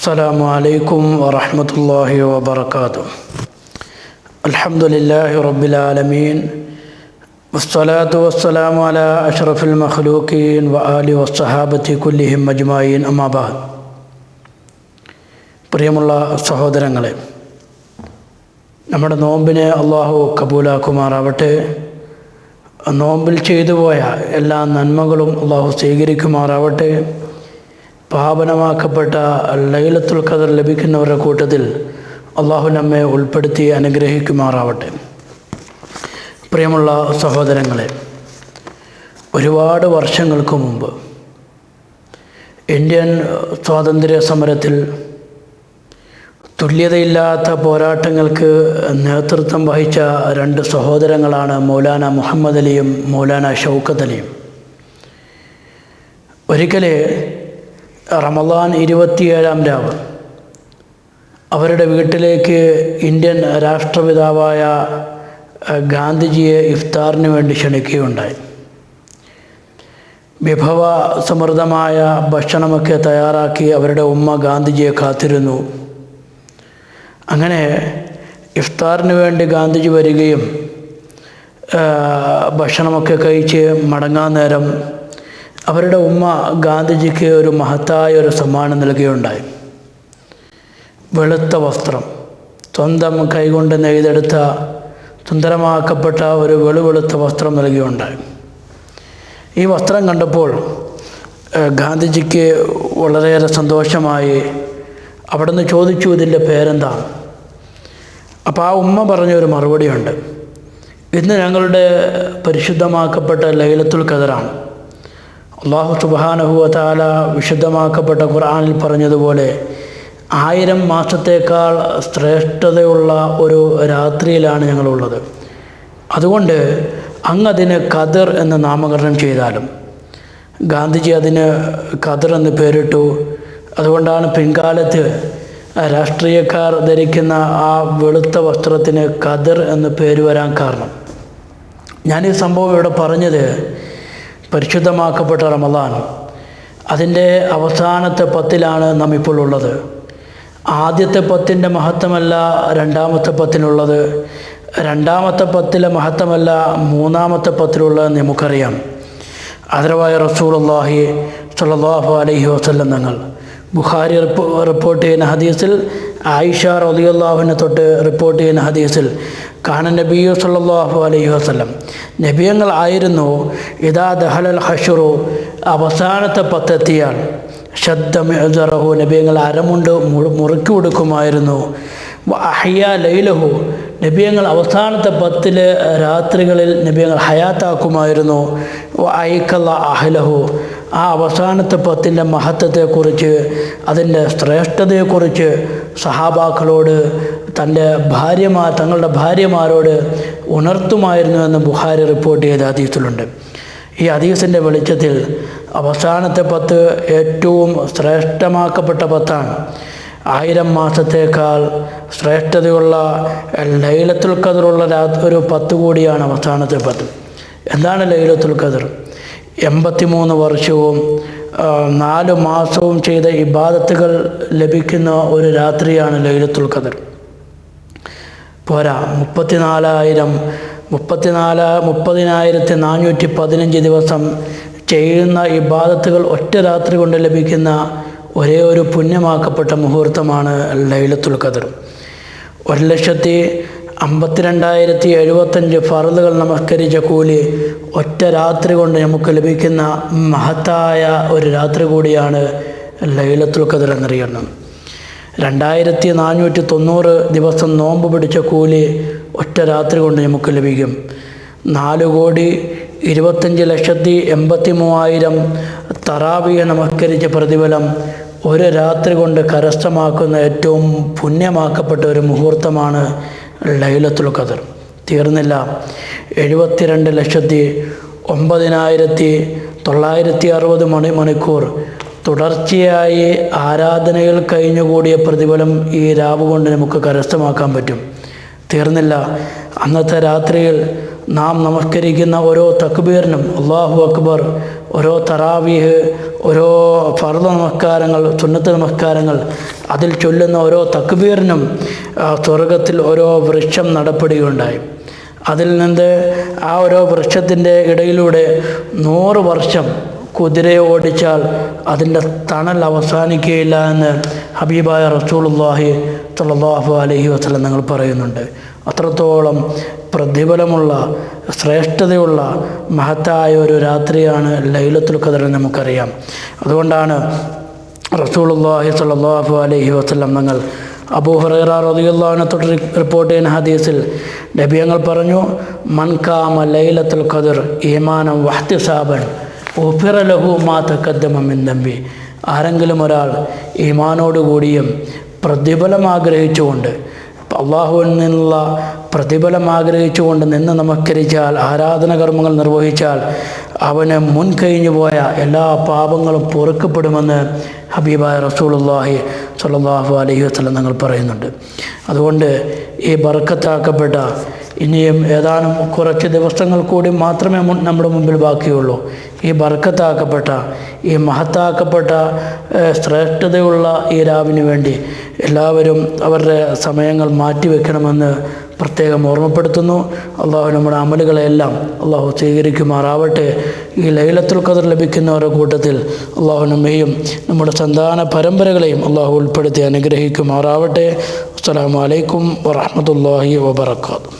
അസ്സലാമു അലൈക്കും വറഹ്മത്തുള്ളാഹി വബറകാതുഹു. അൽഹംദുലില്ലാഹി റബ്ബിൽ ആലമീൻ വസ്സലാത്തു വസ്സലാമു അലാ അഷ്റഫിൽ മഖ്ലൂഖീൻ വആലി വസ്സഹാബത്തി കുല്ലിഹിം അജ്മഈൻ അമ്മാ ബഅദ്. പ്രിയമുള്ള സഹോദരങ്ങളെ, നമ്മുടെ നോമ്പിനെ അള്ളാഹു കബൂലാക്കുമാറാവട്ടെ. നോമ്പിൽ ചെയ്തു പോയ എല്ലാ നന്മകളും അള്ളാഹു സ്വീകരിക്കുമാറാവട്ടെ. പാവനമാക്കപ്പെട്ട ലൈലത്തുൽ ഖദർ ലഭിക്കുന്നവരുടെ കൂട്ടത്തിൽ അള്ളാഹു നമ്മെ ഉൾപ്പെടുത്തി അനുഗ്രഹിക്കുമാറാവട്ടെ. പ്രിയമുള്ള സഹോദരങ്ങളെ, ഒരുപാട് വർഷങ്ങൾക്ക് മുമ്പ് ഇന്ത്യൻ സ്വാതന്ത്ര്യ സമരത്തിൽ തുല്യതയില്ലാത്ത പോരാട്ടങ്ങൾക്ക് നേതൃത്വം വഹിച്ച രണ്ട് സഹോദരങ്ങളാണ് മൗലാന മുഹമ്മദ് അലിയും മൗലാന ഷൗക്കത്ത് അലിയും. ഒരിക്കൽ റമദാൻ 27-ാം രാവ് അവരുടെ വീട്ടിലേക്ക് ഇന്ത്യൻ രാഷ്ട്രപിതാവായ ഗാന്ധിജിയെ ഇഫ്താറിന് വേണ്ടി ക്ഷണിക്കുകയുണ്ടായി. വിഭവ സമൃദ്ധമായ ഭക്ഷണമൊക്കെ തയ്യാറാക്കി അവരുടെ ഉമ്മ ഗാന്ധിജിയെ കാത്തിരുന്നു. അങ്ങനെ ഇഫ്താറിന് വേണ്ടി ഗാന്ധിജി വരികയും ഭക്ഷണമൊക്കെ കഴിച്ച് മടങ്ങാൻ നേരം അവരുടെ ഉമ്മ ഗാന്ധിജിക്ക് ഒരു മഹത്തായ ഒരു സമ്മാനം നൽകുകയുണ്ടായി. വെളുത്ത വസ്ത്രം, സ്വന്തം കൈകൊണ്ട് നെയ്തെടുത്ത സുന്ദരമാക്കപ്പെട്ട ഒരു വെളുത്ത വസ്ത്രം നൽകുകയുണ്ടായി. ഈ വസ്ത്രം കണ്ടപ്പോൾ ഗാന്ധിജിക്ക് വളരെയേറെ സന്തോഷമായി. അവിടുന്ന് ചോദിച്ചു, ഇതിൻ്റെ പേരെന്താണ്? അപ്പോൾ ആ ഉമ്മ പറഞ്ഞൊരു മറുപടിയുണ്ട്. ഇന്ന് ഞങ്ങളുടെ പരിശുദ്ധമാക്കപ്പെട്ട ലൈലത്തുൽ ഖദറാണ്. അല്ലാഹു സുബ്ഹാനഹു വ തആല വിശുദ്ധമാക്കപ്പെട്ട ഖുർആനിൽ പറഞ്ഞതുപോലെ 1000 മാസത്തേക്കാൾ ശ്രേഷ്ഠതയുള്ള ഒരു രാത്രിയിലാണ് ഞങ്ങളുള്ളത്. അതുകൊണ്ട് അങ്ങതിന് ഖദർ എന്ന് നാമകരണം ചെയ്താലും. ഗാന്ധിജി അതിന് ഖദർ എന്ന് പേരിട്ടു. അതുകൊണ്ടാണ് പിൻകാലത്ത് രാഷ്ട്രീയക്കാർ ധരിക്കുന്ന ആ വെളുത്ത വസ്ത്രത്തിന് ഖദർ എന്ന് പേര് വരാൻ കാരണം. ഞാനീ സംഭവം ഇവിടെ പറഞ്ഞത്, പരിശുദ്ധമാക്കപ്പെട്ട റമദാൻ അതിൻ്റെ അവസാനത്തെ 10-ലാണ് നാം ഇപ്പോൾ ഉള്ളത്. ആദ്യത്തെ 10-ൻ്റെ മഹത്വമല്ല രണ്ടാമത്തെ 10-നുള്ളത്, രണ്ടാമത്തെ 10-ലെ മഹത്വമല്ല മൂന്നാമത്തെ 10-ലുള്ളത് നമുക്കറിയാം. ആദരവായ റസൂലുള്ളാഹി സ്വല്ലല്ലാഹു അലൈഹി വസല്ലം തങ്ങൾ ബുഖാരി റിപ്പോർട്ട് ചെയ്യുന്ന ഹദീസിൽ, ആയിഷ റളിയല്ലാഹു അൻഹ തൊട്ട് റിപ്പോർട്ട് ചെയ്യുന്ന ഹദീസിൽ, കാന നബിയു സല്ലല്ലാഹു അലൈഹി വസല്ലം, നബിയങ്ങൾ ആയിരുന്നു, ഇദാ ദഹലൽ ഹശ്റു, അവസാനത്തെ 10 എത്തിയാൽ, ശദ്ദ മിഅ്സറഹു, നബിയങ്ങൾ അരമുണ്ട് മുറുക്കി കൊടുക്കുമായിരുന്നു. അഹ്യ ലൈലഹു, നബിയങ്ങൾ അവസാനത്തെ 10 രാത്രികളിൽ നബിയങ്ങൾ ഹയാത്താക്കുമായിരുന്നു. ഐക്കല്ല അഹ്ലഹു, ആ അവസാനത്തെ 10-ൻ്റെ മഹത്വത്തെക്കുറിച്ച്, അതിൻ്റെ ശ്രേഷ്ഠതയെക്കുറിച്ച് സഹാബാക്കളോട് തങ്ങളുടെ ഭാര്യമാരോട് ഉണർത്തുമായിരുന്നു എന്ന് ബുഖാരി റിപ്പോർട്ട് ചെയ്ത ഹദീസിലുണ്ട്. ഈ ഹദീസിൻ്റെ വെളിച്ചത്തിൽ അവസാനത്തെ 10 ഏറ്റവും ശ്രേഷ്ഠമാക്കപ്പെട്ട 10-ആണ്. 1000 മാസത്തേക്കാൾ ശ്രേഷ്ഠതയുള്ള ലൈലത്തുൽ ഖദറുള്ള ഒരു 10 കൂടിയാണ് അവസാനത്തെ 10. എന്താണ് ലൈലത്തുൽ ഖദർ? 83 വർഷവും 4 മാസവും ചെയ്ത ഇബാദത്തുകൾ ലഭിക്കുന്ന ഒരു രാത്രിയാണ് ലൈലത്തുൽ ഖദർ. പോരാ, 30,415 ദിവസം ചെയ്യുന്ന ഇബാദത്തുകൾ ഒറ്റ രാത്രി കൊണ്ട് ലഭിക്കുന്ന ഒരേ ഒരു പുണ്യമാക്കപ്പെട്ട മുഹൂർത്തമാണ് ലൈലത്തുൽ ഖദർ. 1,52,075 ഫർളുകൾ നമസ്കരിച്ച കൂലി ഒറ്റ രാത്രി കൊണ്ട് നമുക്ക് ലഭിക്കുന്ന മഹത്തായ ഒരു രാത്രി കൂടിയാണ് ലൈലത്തുൽ ഖദർ എന്നറിയണം. 2,490 ദിവസം നോമ്പ് പിടിച്ച കൂലി ഒറ്റ രാത്രി കൊണ്ട് നമുക്ക് ലഭിക്കും. 4,25,83,000 തറാവിയെ നമസ്കരിച്ച പ്രതിഫലം ഒരു രാത്രി കൊണ്ട് കരസ്ഥമാക്കുന്ന ഏറ്റവും പുണ്യമാക്കപ്പെട്ട ഒരു മുഹൂർത്തമാണ് ലൈലത്തുൽ ഖദർ. തീർന്നില്ല, 72,09,960 മണിക്കൂർ തുടർച്ചയായി ആരാധനകൾ കഴിഞ്ഞുകൂടിയ പ്രതിഫലം ഈ രാവ് കൊണ്ട് നമുക്ക് കരസ്ഥമാക്കാൻ പറ്റും. തീർന്നില്ല, അന്നത്തെ രാത്രിയിൽ നാം നമസ്കരിക്കുന്ന ഓരോ തക്ബീറിനും അല്ലാഹു അക്ബർ, ഓരോ തറാവീഹ്, ഓരോ ഫർദ് നമസ്കാരങ്ങൾ, സുന്നത്ത് നമസ്കാരങ്ങൾ, അതിൽ ചൊല്ലുന്ന ഓരോ തക്ബീറിനും സ്വർഗത്തിൽ ഓരോ വൃക്ഷം നടപ്പെടുകയുണ്ടായി. അതിൽ നിന്ന് ആ ഓരോ വൃക്ഷത്തിൻ്റെ ഇടയിലൂടെ 100 വർഷം കുതിരയെ ഓടിച്ചാൽ അതിൻ്റെ തണൽ അവസാനിക്കുകയില്ല എന്ന് ഹബീബായ റസൂലുള്ളാഹി സ്വല്ലല്ലാഹു അലൈഹി വസല്ലം തങ്ങൾ പറയുന്നുണ്ട്. അത്രത്തോളം പ്രതിഫലമുള്ള ശ്രേഷ്ഠതയുള്ള മഹത്തായ ഒരു രാത്രിയാണ് ലൈലത്തുൽ ഖദർ നമുക്കറിയാം. അതുകൊണ്ടാണ് റസൂലുള്ളാഹി സ്വല്ലല്ലാഹു അലൈഹി വസല്ലം തങ്ങൾ അബൂ ഹുറൈറ റളിയല്ലാഹു അൻഹു തൊട്ട് റിപ്പോർട്ട് ചെയ്യുന്ന ഹദീസിൽ നബി തങ്ങൾ പറഞ്ഞു, മൻ ഖാമ ലൈലത്തുൽ ഖദർ ഈമാനൻ വഹ്തിസാബൻ ഉഫിറ ലഹു മാ തഖദ്ദമ മിൻ ദംബി. ആരെങ്കിലും ഒരാൾ ഈമാനോടുകൂടിയും പ്രതിഫലം ആഗ്രഹിച്ചുകൊണ്ട്, അള്ളാഹുവിൽ നിന്നുള്ള പ്രതിഫലം ആഗ്രഹിച്ചുകൊണ്ട് നിന്ന് നമസ്കരിച്ചാൽ, ആരാധന കർമ്മങ്ങൾ നിർവഹിച്ചാൽ അവന് മുൻകഴിഞ്ഞു പോയ എല്ലാ പാപങ്ങളും പൊറുക്കപ്പെടുമെന്ന് ഹബീബായ റസൂലുള്ളാഹി സ്വല്ലല്ലാഹു അലൈഹി വസല്ലം തങ്ങൾ പറയുന്നുണ്ട്. അതുകൊണ്ട് ഈ ബർക്കത്താക്കപ്പെട്ട ഇനിയും ഏതാനും കുറച്ച് ദിവസങ്ങൾ കൂടി മാത്രമേ നമ്മുടെ മുമ്പിൽ ബാക്കിയുള്ളൂ. ഈ ബർക്കത്താക്കപ്പെട്ട, ഈ മഹത്താക്കപ്പെട്ട ശ്രേഷ്ഠതയുള്ള ഈ രാവിന് വേണ്ടി എല്ലാവരും അവരുടെ സമയങ്ങൾ മാറ്റിവെക്കണമെന്ന് പ്രത്യേകം ഓർമ്മപ്പെടുത്തുന്നു. അള്ളാഹു നമ്മുടെ അമലുകളെല്ലാം അള്ളാഹു സ്വീകരിക്കുമാറാവട്ടെ. ഈ ലൈലത്തുൽ ഖദർ ലഭിക്കുന്നവരുടെ കൂട്ടത്തിൽ അള്ളാഹു നമ്മെയും നമ്മുടെ സന്താന പരമ്പരകളെയും അള്ളാഹു ഉൾപ്പെടുത്തി അനുഗ്രഹിക്കുമാറാവട്ടെ. അസ്സലാമു അലൈക്കും വറഹ്മത്തുള്ളാഹി വബറകാതുഹു.